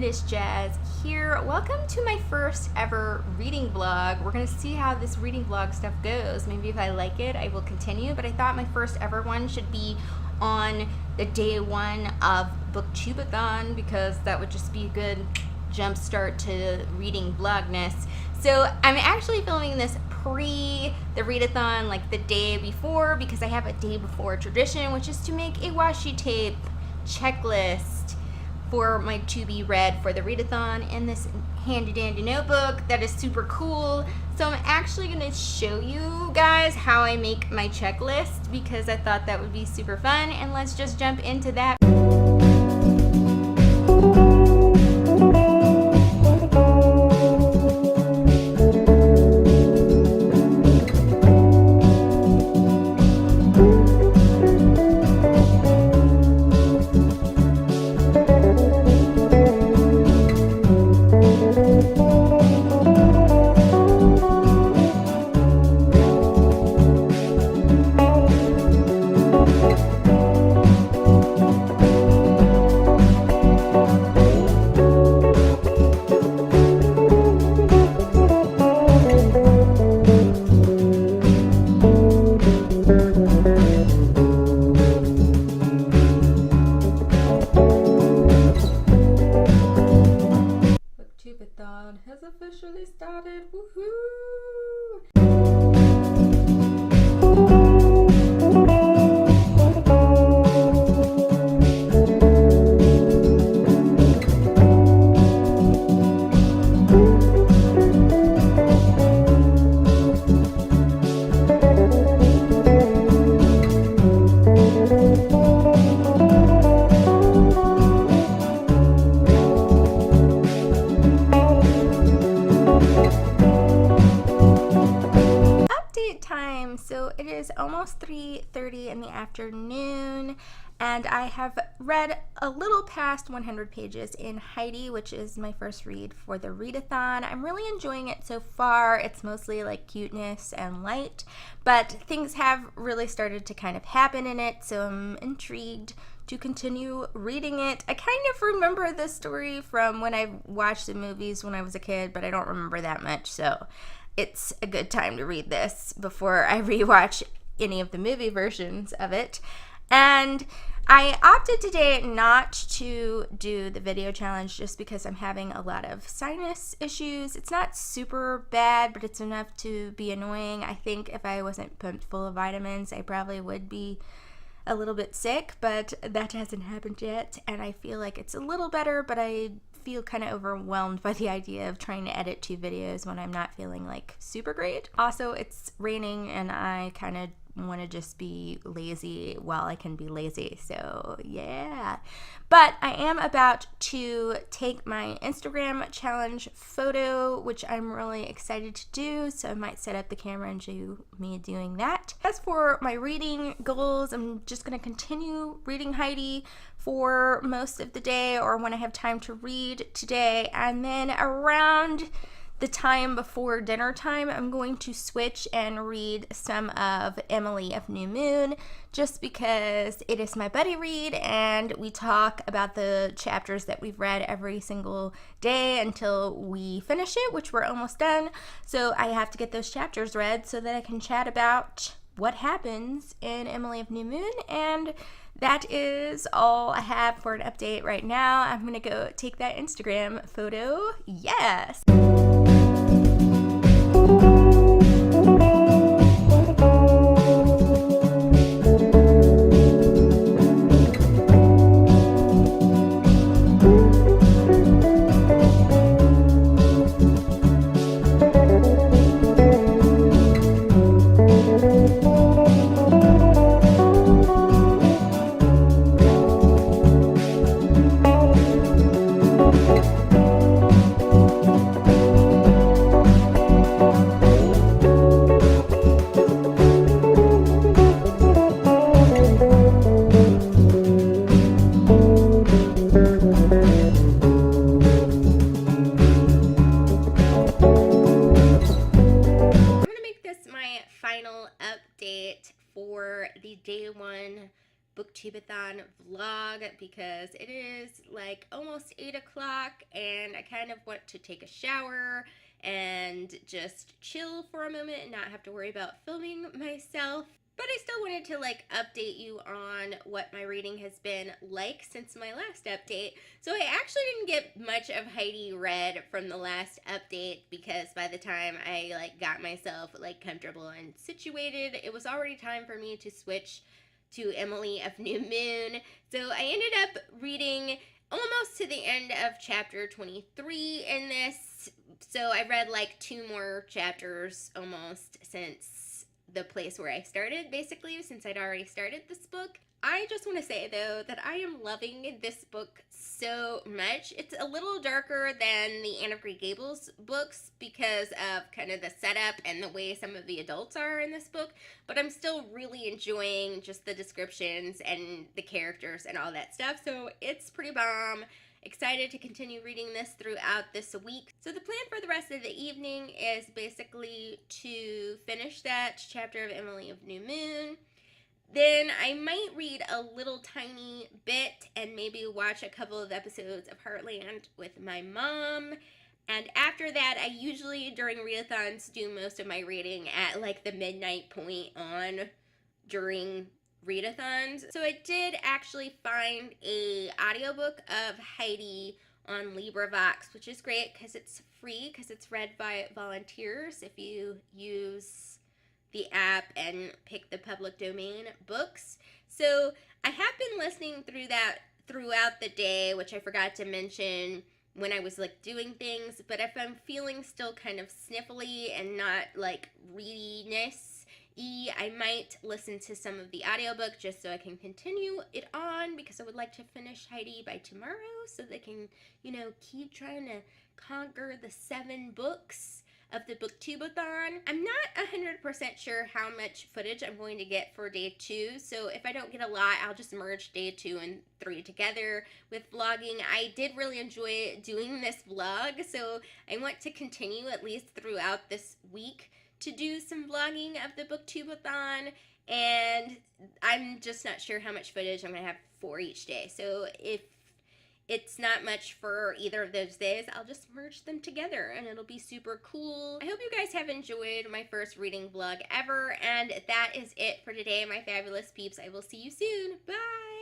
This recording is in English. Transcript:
is Jazz here. Welcome to my first ever reading vlog. We're gonna see how this reading vlog stuff goes. Maybe if I like it, I will continue, but I thought my first ever one should be on the day one of Booktubeathon because that would just be a good jump start to reading vlogmas. So I'm actually filming this pre the readathon, like the day before, because I have a day before tradition, which is to make a washi tape checklist for my to be read for the readathon in this handy dandy notebook that is super cool. So I'm actually going to show you guys how I make my checklist because I thought that would be super fun, and let's just jump into that. Booktubeathon has officially started. Woohoo! Time. So it is almost 3:30 in the afternoon, and I have read a little past 100 pages in Heidi, which is my first read for the readathon. I'm really enjoying it so far. It's mostly like cuteness and light, but things have really started to kind of happen in it, so I'm intrigued to continue reading it. I kind of remember this story from when I watched the movies when I was a kid, but I don't remember that much, so it's a good time to read this before I rewatch any of the movie versions of it. And I opted today not to do the video challenge just because I'm having a lot of sinus issues. It's not super bad, but it's enough to be annoying. I think if I wasn't pumped full of vitamins, I probably would be a little bit sick, but that hasn't happened yet, and I feel like it's a little better, but I feel kind of overwhelmed by the idea of trying to edit 2 videos when I'm not feeling like super great. Also, it's raining and I kind of want to just be lazy while I can be lazy, so yeah. But I am about to take my Instagram challenge photo, which I'm really excited to do, so I might set up the camera and show me doing that. As for my reading goals, I'm just going to continue reading Heidi for most of the day or when I have time to read today, and then around the time before dinner time, I'm going to switch and read some of Emily of New Moon, just because it is my buddy read and we talk about the chapters that we've read every single day until we finish it, which we're almost done. So I have to get those chapters read so that I can chat about what happens in Emily of New Moon, and that is all I have for an update right now. I'm gonna go take that Instagram photo. Yes! Booktubeathon vlog because it is like almost 8 o'clock and I kind of want to take a shower and just chill for a moment and not have to worry about filming myself. But I still wanted to like update you on what my reading has been like since my last update. So I actually didn't get much of Heidi read from the last update because by the time I like got myself like comfortable and situated, it was already time for me to switch to Emily of New Moon. So I ended up reading almost to the end of chapter 23 in this. So I read like 2 more chapters almost since the place where I started, basically, since I'd already started this book. I just want to say, though, that I am loving this book so much. It's a little darker than the Anne of Green Gables books because of kind of the setup and the way some of the adults are in this book, but I'm still really enjoying just the descriptions and the characters and all that stuff, so it's pretty bomb. Excited to continue reading this throughout this week. So the plan for the rest of the evening is basically to finish that chapter of Emily of New Moon. Then I might read a little tiny bit and maybe watch a couple of episodes of Heartland with my mom. And after that, I usually during readathons do most of my reading at like the midnight point on during readathons. So I did actually find a audiobook of Heidi on LibriVox, which is great because it's free, because it's read by volunteers if you use the app and pick the public domain books. So I have been listening through that throughout the day, which I forgot to mention when I was like doing things, but if I'm feeling still kind of sniffly and not like readiness I might listen to some of the audiobook just so I can continue it on because I would like to finish Heidi by tomorrow so they can, you know, keep trying to conquer the 7 books of the Booktubeathon. I'm not 100% sure how much footage I'm going to get for day 2, so if I don't get a lot, I'll just merge day 2 and 3 together with vlogging. I did really enjoy doing this vlog, so I want to continue at least throughout this week to do some vlogging of the Booktubeathon, and I'm just not sure how much footage I'm going to have for each day. So if it's not much for either of those days, I'll just merge them together and it'll be super cool. I hope you guys have enjoyed my first reading vlog ever, and that is it for today, my fabulous peeps. I will see you soon. Bye!